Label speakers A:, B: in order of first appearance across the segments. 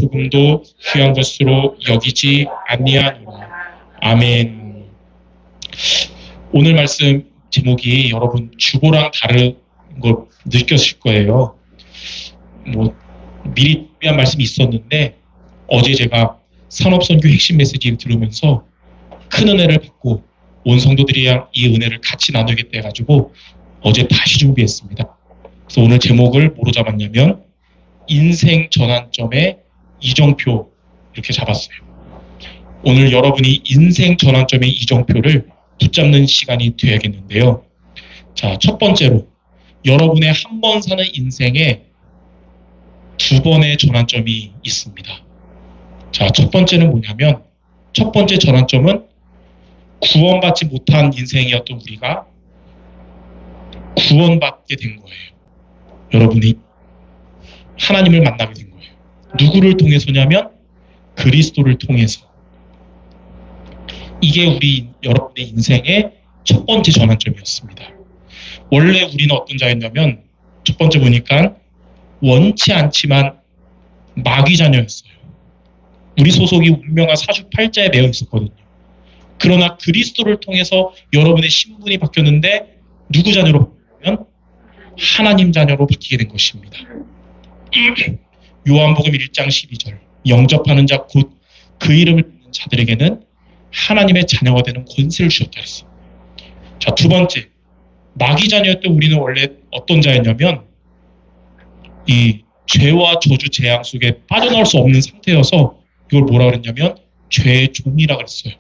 A: 조금도 귀한 것으로 여기지 아니하노라. 아멘. 오늘 말씀 제목이 여러분 주보랑 다른 걸 느꼈을 거예요. 미리 준비한 말씀이 있었는데 어제 제가 산업선교 핵심 메시지를 들으면서 큰 은혜를 받고 온 성도들이랑 이 은혜를 같이 나누겠다 해가지고 어제 다시 준비했습니다. 그래서 오늘 제목을 뭐로 잡았냐면 인생 전환점의 이정표 이렇게 잡았어요. 오늘 여러분이 인생 전환점의 이정표를 붙잡는 시간이 되야겠는데요. 자, 첫 번째로 여러분의 한 번 사는 인생에 두 번의 전환점이 있습니다. 자, 첫 번째는 뭐냐면 첫 번째 전환점은 구원받지 못한 인생이었던 우리가 구원받게 된 거예요. 여러분이 하나님을 만나게 된 거예요. 누구를 통해서냐면 그리스도를 통해서. 이게 여러분의 인생의 첫 번째 전환점이었습니다. 원래 우리는 어떤 자였냐면 첫 번째 보니까 원치 않지만 마귀 자녀였어요. 우리 소속이 운명과 사주팔자에 매여 있었거든요. 그러나 그리스도를 통해서 여러분의 신분이 바뀌었는데 누구 자녀로 바뀌면 하나님 자녀로 바뀌게 된 것입니다. 요한복음 1장 12절 영접하는 자 곧 그 이름을 듣는 자들에게는 하나님의 자녀가 되는 권세를 주셨다 했어요. 자, 두 번째 마귀 자녀였던 우리는 원래 어떤 자였냐면 이 죄와 저주 재앙 속에 빠져나올 수 없는 상태여서 이걸 뭐라 그랬냐면 죄의 종이라 그랬어요.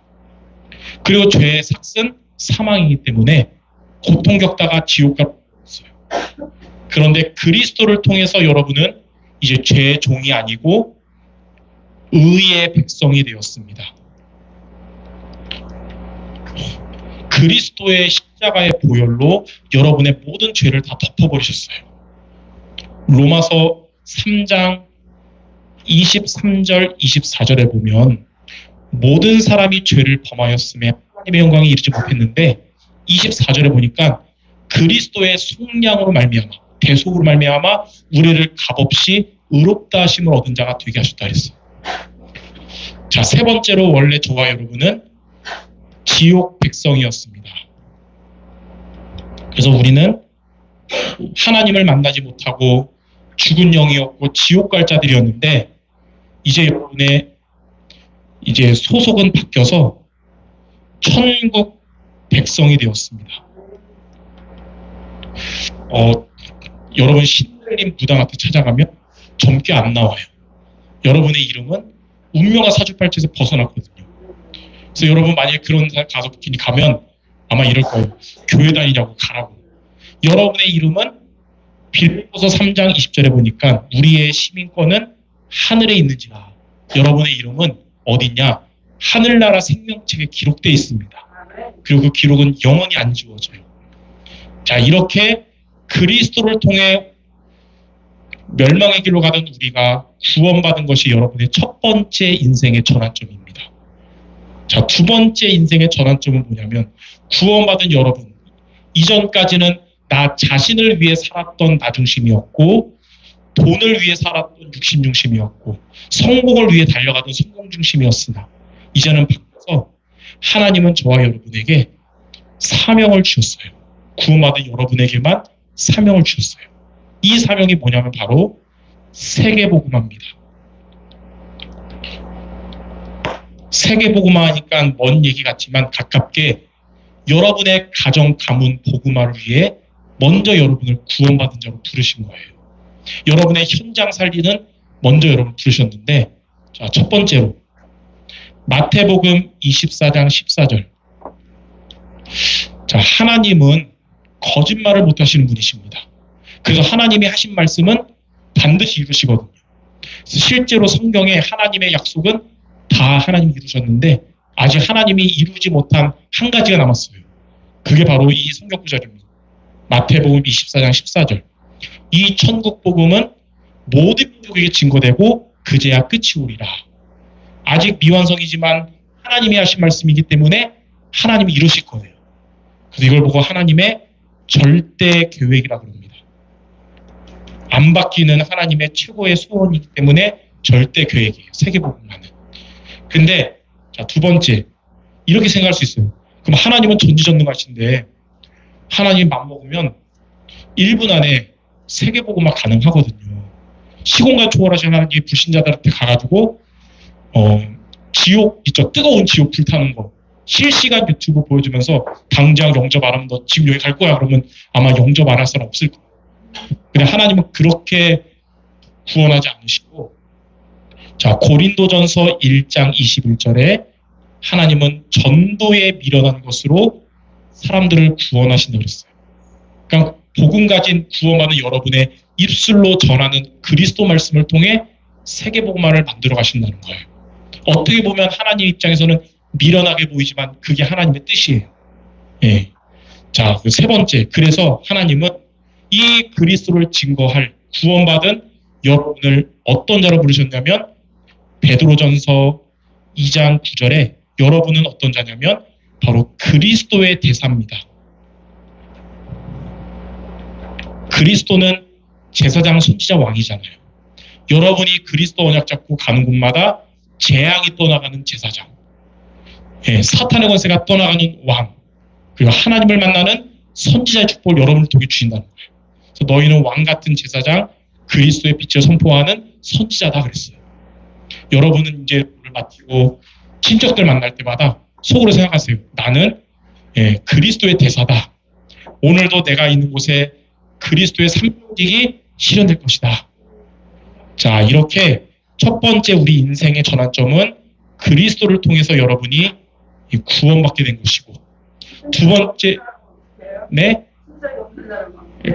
A: 그리고 죄의 삭은 사망이기 때문에 고통 겪다가 지옥 갔어요. 그런데 그리스도를 통해서 여러분은 이제 죄의 종이 아니고 의의 백성이 되었습니다. 그리스도의 십자가의 보혈로 여러분의 모든 죄를 다 덮어버리셨어요. 로마서 3장 23절 24절에 보면 모든 사람이 죄를 범하였음에 하나님의 영광에 이르지 못했는데 24절에 보니까 그리스도의 속량으로 말미암아 대속으로 말미암아 우리를 값없이 의롭다 하심을 얻은 자가 되게 하셨다 그랬어요. 자, 세 번째로 원래 저와 여러분은 지옥 백성이었습니다. 그래서 우리는 하나님을 만나지 못하고 죽은 영이었고 지옥 갈 자들이었는데 이제 여러분의 이제 소속은 바뀌어서 천국 백성이 되었습니다. 여러분 신들림 무당 앞에 찾아가면 젊게 안 나와요. 여러분의 이름은 운명과 사주팔자에서 벗어났거든요. 그래서 여러분 만약에 그런 가서 가면 아마 이럴 거예요. 교회 다니냐고 가라고. 여러분의 이름은 빌립보서 3장 20절에 보니까 우리의 시민권은 하늘에 있는지라. 여러분의 이름은 어디냐? 하늘나라 생명책에 기록되어 있습니다. 그리고 그 기록은 영원히 안 지워져요. 자, 이렇게 그리스도를 통해 멸망의 길로 가던 우리가 구원받은 것이 여러분의 첫 번째 인생의 전환점입니다. 자, 두 번째 인생의 전환점은 뭐냐면 구원받은 여러분, 이전까지는 나 자신을 위해 살았던 나 중심이었고 돈을 위해 살았던 육신 중심이었고 성공을 위해 달려가던 성공 중심이었으나 이제는 바꿔서 하나님은 저와 여러분에게 사명을 주셨어요. 구원받은 여러분에게만 사명을 주셨어요. 이 사명이 뭐냐면 바로 세계복음화입니다. 세계복음화 하니까 먼 얘기 같지만 가깝게 여러분의 가정, 가문, 복음화를 위해 먼저 여러분을 구원받은 자로 부르신 거예요. 여러분의 현장 살리는 먼저 여러분 부르셨는데 자, 첫 번째로 마태복음 24장 14절 자, 하나님은 거짓말을 못하시는 분이십니다. 그래서 하나님이 하신 말씀은 반드시 이루시거든요. 실제로 성경에 하나님의 약속은 다 하나님이 이루셨는데 아직 하나님이 이루지 못한 한 가지가 남았어요. 그게 바로 이 성경 구절입니다. 마태복음 24장 14절 이 천국 복음은 모든 민족에게 증거되고 그제야 끝이 오리라. 아직 미완성이지만 하나님이 하신 말씀이기 때문에 하나님이 이루실 거예요. 그래서 이걸 보고 하나님의 절대 계획이라고 합니다. 안 바뀌는 하나님의 최고의 소원이기 때문에 절대 계획이에요. 세계복음화는. 근데 자, 두 번째, 이렇게 생각할 수 있어요. 그럼 하나님은 전지전능하신데 하나님 맘먹으면 1분 안에 세계복음화 가능하거든요. 시공간 초월하신 하나님이 불신자들한테 가가지고 지옥 있죠. 뜨거운 지옥 불타는 거 실시간 유튜브 보여주면서 당장 영접 안 하면 너 지금 여기 갈 거야. 그러면 아마 영접 안 할 사람 없을 거예요. 근데 하나님은 그렇게 구원하지 않으시고, 자, 고린도전서 1장 21절에 하나님은 전도에 미련한 것으로 사람들을 구원하신다고 그랬어요. 그러니까 복음 가진 구원받은 여러분의 입술로 전하는 그리스도 말씀을 통해 세계복음화를 만들어 가신다는 거예요. 어떻게 보면 하나님 입장에서는 미련하게 보이지만 그게 하나님의 뜻이에요. 예. 자, 그 세 번째. 그래서 하나님은 이 그리스도를 증거할 구원받은 여러분을 어떤 자로 부르셨냐면 베드로전서 2장 9절에 여러분은 어떤 자냐면 바로 그리스도의 대사입니다. 그리스도는 제사장, 선지자, 왕이잖아요. 여러분이 그리스도 언약 잡고 가는 곳마다 재앙이 떠나가는 제사장, 예, 사탄의 권세가 떠나가는 왕, 그리고 하나님을 만나는 선지자의 축복을 여러분을 통해 주신다는 거예요. 그래서 너희는 왕 같은 제사장, 그리스도의 빛을 선포하는 선지자다 그랬어요. 여러분은 이제 물을 맡기고 친척들 만날 때마다 속으로 생각하세요. 나는 그리스도의 대사다. 오늘도 내가 있는 곳에 그리스도의 삼국이 실현될 것이다. 자, 이렇게 첫 번째 우리 인생의 전환점은 그리스도를 통해서 여러분이 구원받게 된 것이고, 두 번째, 네?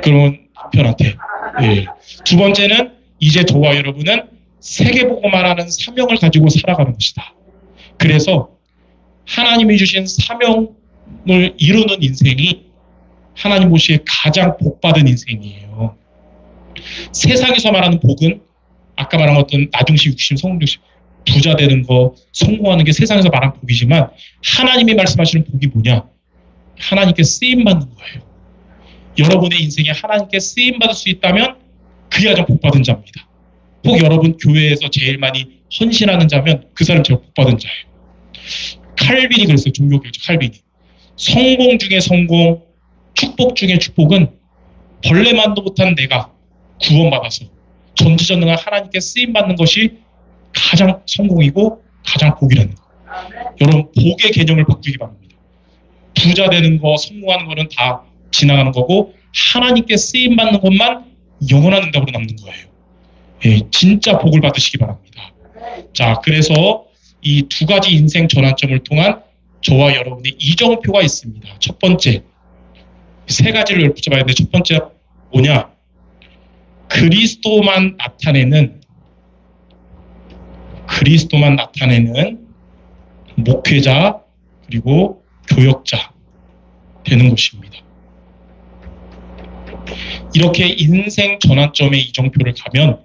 A: 그러면 남편한테. 예. 두 번째는 이제 저와 여러분은 세계복음화라는 사명을 가지고 살아가는 것이다. 그래서 하나님이 주신 사명을 이루는 인생이 하나님 보시기에 가장 복받은 인생이에요. 세상에서 말하는 복은 아까 말한 어떤 나중심, 육심, 성중심, 부자 되는 거, 성공하는 게 세상에서 말하는 복이지만 하나님이 말씀하시는 복이 뭐냐? 하나님께 쓰임받는 거예요. 여러분의 인생에 하나님께 쓰임받을 수 있다면 그게 가장 복받은 자입니다. 혹 여러분 교회에서 제일 많이 헌신하는 자면 그 사람 제일 복받은 자예요. 칼빈이 그랬어요. 종교개혁자 칼빈이. 성공 중에 성공, 축복 중에 축복은 벌레만도 못한 내가 구원받아서 전지전능한 하나님께 쓰임받는 것이 가장 성공이고 가장 복이라는 거예요. 여러분 복의 개념을 바꾸기 바랍니다. 부자 되는 거, 성공하는 거는 다 지나가는 거고 하나님께 쓰임받는 것만 영원한 응답으로 남는 거예요. 예, 진짜 복을 받으시기 바랍니다. 자, 그래서 이 두 가지 인생 전환점을 통한 저와 여러분의 이정표가 있습니다. 첫 번째, 세 가지를 붙여봐야 되는데 첫 번째 뭐냐? 그리스도만 나타내는 목회자 그리고 교역자 되는 것입니다. 이렇게 인생 전환점의 이정표를 가면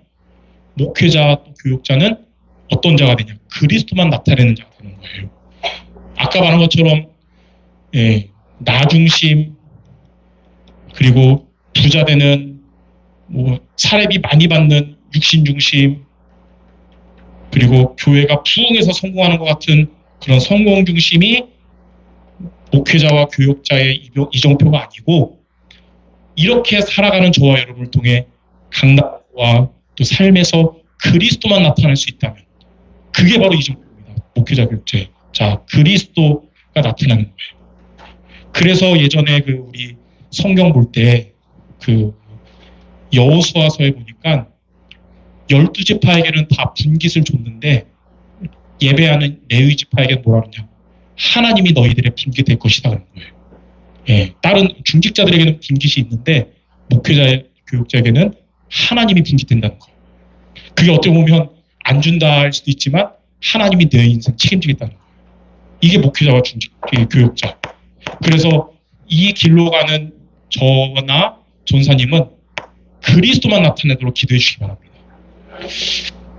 A: 목회자 또 교역자는 어떤 자가 되냐? 그리스도만 나타내는 자가 되는 거예요. 아까 말한 것처럼 나중심 그리고 부자 되는 사례비 많이 받는 육신중심 그리고 교회가 부흥해서 성공하는 것 같은 그런 성공중심이 목회자와 교역자의 이정표가 아니고 이렇게 살아가는 저와 여러분을 통해 강단과 또 삶에서 그리스도만 나타날 수 있다면 그게 바로 이정표입니다. 목회자 교육제. 자, 그리스도가 나타나는 거예요. 그래서 예전에 우리 성경 볼 때 여호수아서에 보니까 12지파에게는 다 분깃을 줬는데 예배하는 레위 지파에게는 뭐라 그러냐? 하나님이 너희들의 분깃 될 것이다 그런 거예요. 예, 다른 중직자들에게는 분깃이 있는데 목회자 교육자에게는 하나님이 분깃된다는 거예요. 그게 어떻게 보면 안 준다 할 수도 있지만 하나님이 내 인생 책임지겠다는 거예요. 이게 목회자와 교육자. 그래서 이 길로 가는 저나 전사님은 그리스도만 나타내도록 기도해 주시기 바랍니다.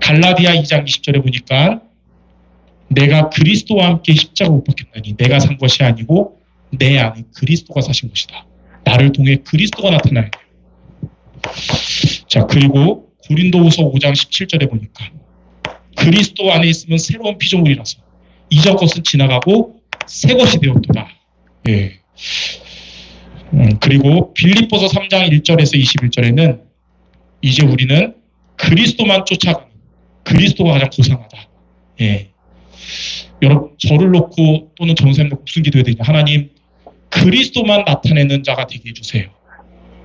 A: 갈라디아 2장 20절에 보니까 내가 그리스도와 함께 십자가 못 박혔나니 내가 산 것이 아니고 내 안에 그리스도가 사신 것이다. 나를 통해 그리스도가 나타나야 돼요. 자, 그리고 고린도후서 5장 17절에 보니까 그리스도 안에 있으면 새로운 피조물이라서 이전 것은 지나가고 새 것이 되었도다. 예. 그리고 빌립보서 3장 1절에서 21절에는 이제 우리는 그리스도만 쫓아가는, 그리스도가 가장 고상하다. 예. 여러분, 저를 놓고 또는 전사님 놓고 무슨 기도해야 되냐. 하나님, 그리스도만 나타내는 자가 되게 해주세요.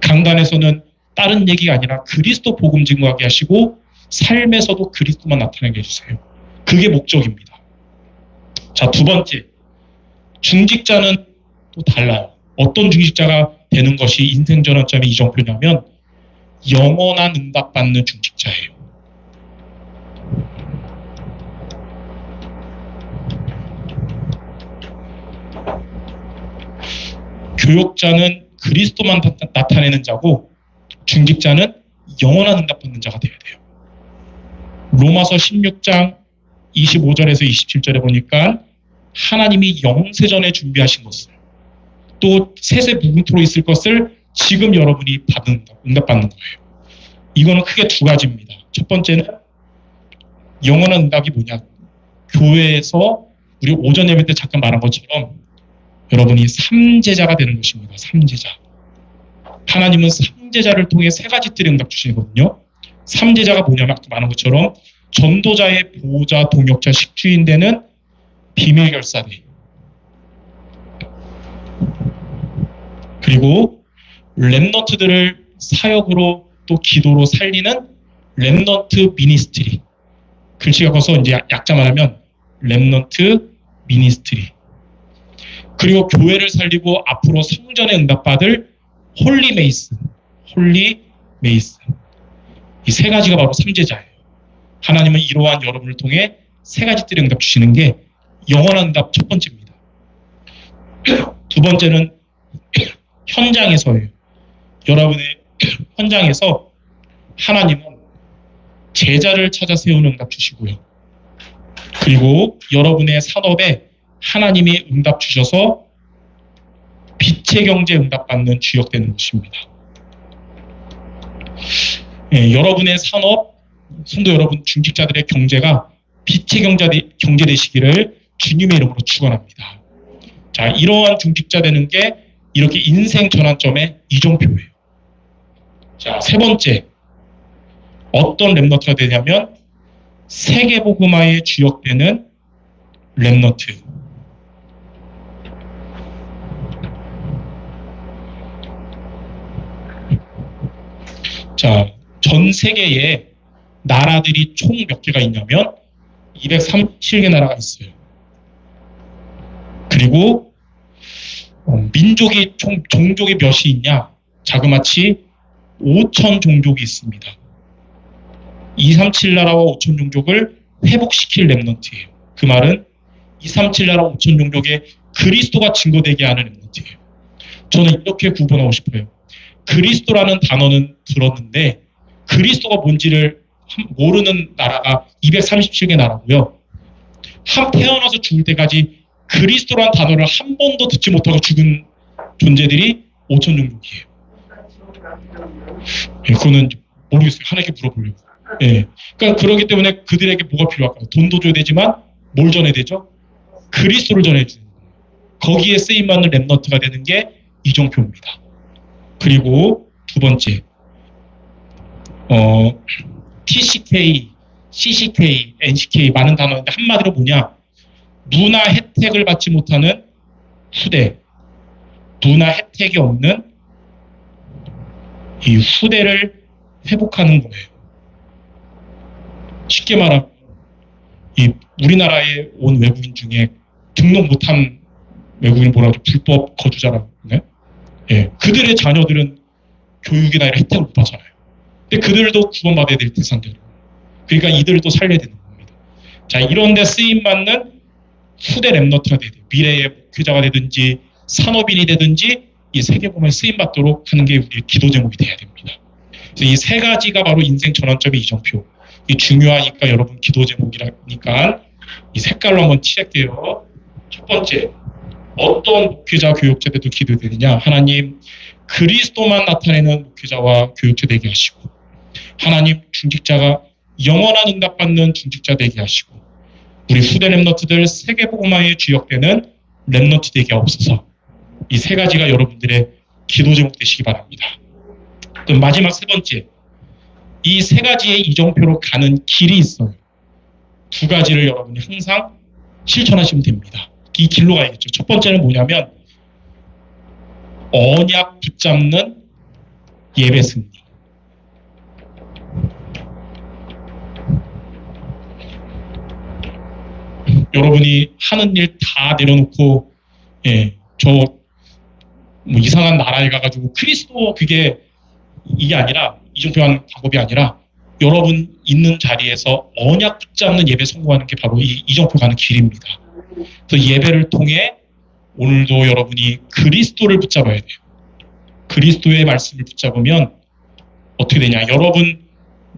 A: 강단에서는 다른 얘기가 아니라 그리스도 복음 증거하게 하시고 삶에서도 그리스도만 나타내게 해주세요. 그게 목적입니다. 자, 두 번째, 중직자는 또 달라요. 어떤 중직자가 되는 것이 인생 전환점의 이정표냐면 영원한 응답받는 중직자예요. 교역자는 그리스도만 나타내는 자고 중직자는 영원한 응답받는 자가 되어야 돼요. 로마서 16장 25절에서 27절에 보니까 하나님이 영세전에 준비하신 것을 또 셋의 무궁토로 있을 것을 지금 여러분이 응답받는 거예요. 이거는 크게 두 가지입니다. 첫 번째는 영원한 응답이 뭐냐. 교회에서 우리 오전 예배 때 잠깐 말한 것처럼 여러분이 삼제자가 되는 것입니다. 삼제자. 하나님은 삼제자를 통해 세 가지 뜰의 응답 주시거든요. 삼제자가 뭐냐면 아까 말한 것처럼 전도자의 보호자, 동역자, 식주인 되는 비밀 결사대. 그리고 렘넌트들을 사역으로 또 기도로 살리는 렘넌트 미니스트리. 글씨가 커서 이제 약자 말하면 렘넌트 미니스트리. 그리고 교회를 살리고 앞으로 성전에 응답받을 홀리 메이슨. 홀리 메이슨. 이 세 가지가 바로 삼제자예요. 하나님은 이러한 여러분을 통해 세 가지 뜰의 응답 주시는 게 영원한 응답 첫 번째입니다. 두 번째는 현장에서예요. 여러분의 현장에서 하나님은 제자를 찾아 세우는 응답 주시고요. 그리고 여러분의 산업에 하나님이 응답 주셔서 빛의 경제 응답받는 주역되는 것입니다. 예, 여러분의 산업, 성도 여러분 중직자들의 경제가 빛의 경제 되시기를 주님의 이름으로 축원합니다. 자, 이러한 중직자 되는 게 이렇게 인생 전환점의 이정표예요. 자, 세 번째, 어떤 렘넌트가 되냐면 세계복음화의 주역되는 렘넌트. 자, 전 세계에 나라들이 총 몇 개가 있냐면 237개 나라가 있어요. 그리고 민족이 종족이 몇이 있냐? 자그마치 5천 종족이 있습니다. 237 나라와 5천 종족을 회복시킬 렘넌트예요. 그 말은 237 나라 5천 종족의 그리스도가 증거되게 하는 렘넌트예요. 저는 이렇게 구분하고 싶어요. 그리스도라는 단어는 들었는데 그리스도가 뭔지를 모르는 나라가 237개 나라고요. 태어나서 죽을 때까지 그리스도라는 단어를 한 번도 듣지 못하고 죽은 존재들이 5천 종족이에요. 예, 그거는 모르겠어요. 하나님께 물어보려고. 예. 그러니까 그러기 때문에 그들에게 뭐가 필요할까요? 돈도 줘야 되지만 뭘 전해야 되죠? 그리스도를 전해주는 거예요. 거기에 쓰임받는 렘넌트가 되는 게 이정표입니다. 그리고 두 번째, TCK, CCK, NCK 많은 단어인데 한마디로 뭐냐? 문화 혜택을 받지 못하는 후대, 문화 혜택이 없는 이 후대를 회복하는 거예요. 쉽게 말하면 이 우리나라에 온 외국인 중에 등록 못한 외국인 뭐라 하죠? 불법 거주자라고 하나요? 예, 그들의 자녀들은 교육이나 이런 혜택을 못 받잖아요. 근데 그들도 구원받아야 될 대상자로. 그러니까 이들도 살려야 되는 겁니다. 자, 이런 데 쓰임받는 후대 렘넌트가 돼야 돼요. 미래의 목회자가 되든지 산업인이 되든지 이 세계복음에 쓰임받도록 하는 게 우리의 기도 제목이 돼야 됩니다. 그래서 이 세 가지가 바로 인생 전환점의 이정표. 이 중요하니까 여러분 기도 제목이라니까 이 색깔로 한번 칠할게요. 첫 번째, 어떤 목회자 교육자 때도 기도되느냐? 하나님, 그리스도만 나타내는 목회자와 교육자 되게 하시고 하나님, 중직자가 영원한 응답받는 중직자 되게 하시고 우리 후대 렘넌트들 세계복음화에 주역되는 렘넌트 되게 하옵소서. 이 세 가지가 여러분들의 기도 제목 되시기 바랍니다. 그럼 마지막 세 번째, 이 세 가지의 이정표로 가는 길이 있어요. 두 가지를 여러분이 항상 실천하시면 됩니다. 이 길로 가야겠죠. 첫 번째는 뭐냐면 언약 붙잡는 예배 승리. 여러분이 하는 일 다 내려놓고 뭐 이상한 나라에 가가지고 그리스도 그게 이게 아니라 이정표한 방법이 아니라 여러분 있는 자리에서 언약 붙잡는 예배 성공하는 게 바로 이 이정표 가는 길입니다. 그래서 예배를 통해 오늘도 여러분이 그리스도를 붙잡아야 돼요. 그리스도의 말씀을 붙잡으면 어떻게 되냐? 여러분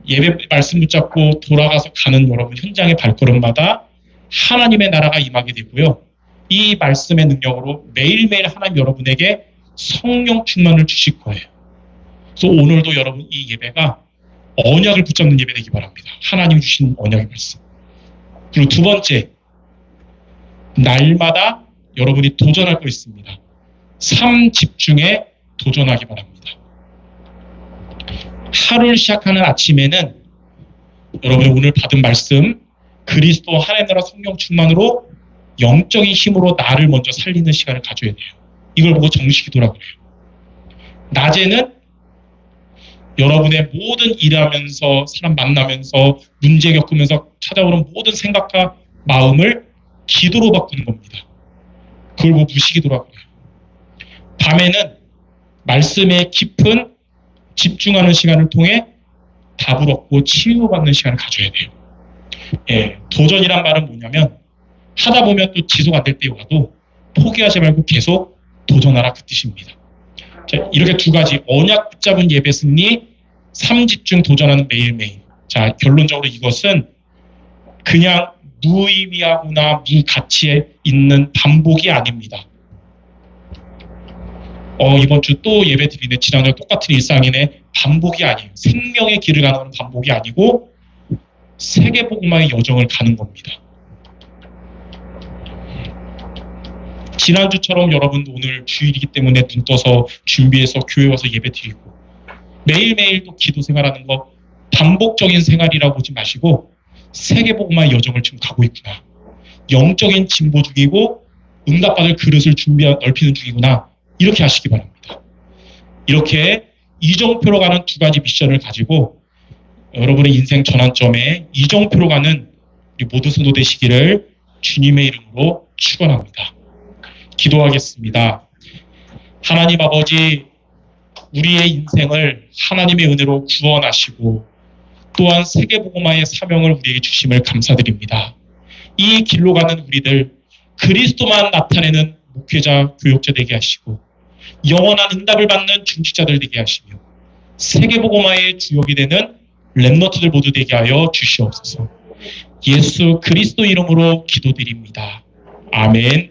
A: 예배 말씀 붙잡고 돌아가서 가는 여러분 현장의 발걸음마다 하나님의 나라가 임하게 되고요. 이 말씀의 능력으로 매일매일 하나님 여러분에게 성령 충만을 주실 거예요. 그래서 오늘도 여러분 이 예배가 언약을 붙잡는 예배 되기 바랍니다. 하나님 주신 언약의 말씀. 그리고 두 번째, 날마다 여러분이 도전할 거 있습니다. 삶 집중에 도전하기 바랍니다. 하루를 시작하는 아침에는 여러분이 오늘 받은 말씀 그리스도 하나님 나라 성령 충만으로 영적인 힘으로 나를 먼저 살리는 시간을 가져야 돼요. 이걸 보고 정식기도라고 그래요. 낮에는 여러분의 모든 일하면서 사람 만나면서 문제 겪으면서 찾아오는 모든 생각과 마음을 기도로 바꾸는 겁니다. 그걸 보고 무시기도라고 해요. 밤에는 말씀에 깊은 집중하는 시간을 통해 답을 얻고 치유받는 시간을 가져야 돼요. 도전이란 말은 뭐냐면 하다 보면 또 지속 안 될 때 와도 포기하지 말고 계속 도전하라 그 뜻입니다. 자, 이렇게 두 가지 언약 붙잡은 예배 승리, 삶 집중 도전하는 매일매일. 자, 결론적으로 이것은 그냥 무의미하거나 무가치에 있는 반복이 아닙니다. 이번 주 또 예배 드리네. 지난주에 똑같은 일상이네. 반복이 아니에요. 생명의 길을 가는 반복이 아니고 세계복음화의 여정을 가는 겁니다. 지난주처럼 여러분도 오늘 주일이기 때문에 눈 떠서 준비해서 교회 와서 예배 드리고 매일매일 또 기도 생활하는 거 반복적인 생활이라고 보지 마시고 세계복음화의 여정을 지금 가고 있구나. 영적인 진보 중이고 응답받을 그릇을 넓히는 중이구나. 이렇게 하시기 바랍니다. 이렇게 이정표로 가는 두 가지 미션을 가지고 여러분의 인생 전환점에 이정표로 가는 우리 모두 성도 되시기를 주님의 이름으로 축원합니다. 기도하겠습니다. 하나님 아버지, 우리의 인생을 하나님의 은혜로 구원하시고 또한 세계복음화의 사명을 우리에게 주심을 감사드립니다. 이 길로 가는 우리들 그리스도만 나타내는 목회자, 교역자 되게 하시고 영원한 응답을 받는 중직자들 되게 하시며 세계복음화의 주역이 되는 렘넌트들 모두 되게 하여 주시옵소서. 예수 그리스도 이름으로 기도드립니다. 아멘.